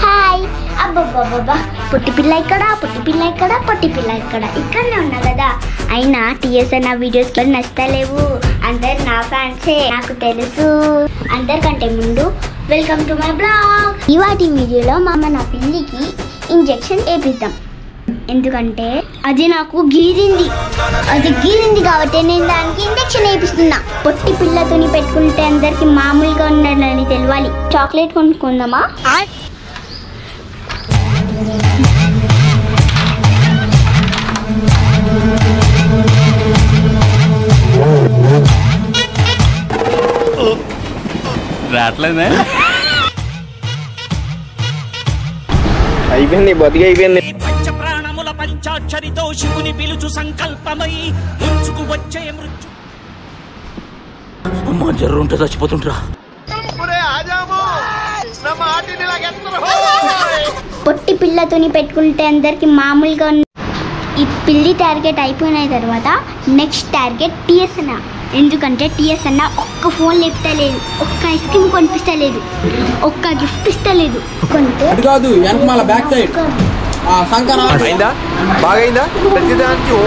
Hi అబ్బబ్బబ్బా పొట్టి పిల్ల ఇక్కడ ఇక్కడనే ఉన్నా కదా. అయినా టీఎస్ఎన్ వీడియోస్ నచ్చలేవు, అందరు నా ఫ్యాన్సే నాకు తెలుసు. అందరికంటే ముందు వెల్కమ్ టు మై బ్లాగ్. ఇవాటి వీడియోలో మా అమ్మ నా పిల్లికి ఇంజెక్షన్ వేపిద్దాం. ఎందుకంటే అది నాకు గీరింది కాబట్టి నేను దానికి ఇంజెక్షన్ వేపిస్తున్నా. పొట్టి పిల్లతోని పెట్టుకుంటే అందరికి మామూలుగా ఉండాలని తెలియాలి. చాక్లెట్ కొనుక్కుందామా? రాట్లేదే, అయిపోయింది, బతికి అయిపోయింది. పంచ ప్రాణముల పంచాక్షరితో శివుని పిలుచు సంకల్పమై ముంచుకు వచ్చే మృత్యు. అమ్మా జర్రు ఉంటే చచ్చిపోతుంటరా. పొట్టి పిల్లతోని పెట్టుకుంటే అందరికి మామూలుగా ఈ పిల్లి టార్గెట్ అయిపోయిన తర్వాత నెక్స్ట్ టార్గెట్ టీఎస్ఎన్. ఎందుకంటే టీఎస్ఎన్ ఒక్క ఫోన్ లేపుతలేదు, ఒక్క ఐస్ క్రీమ్ కొనిపిస్తలేదు, ఒక్క గిఫ్ట్ ఇస్తలేదు. కొంటే కాదు వెనక బ్యాక్ సైడ్ బాగైందా ప్రతిదానికి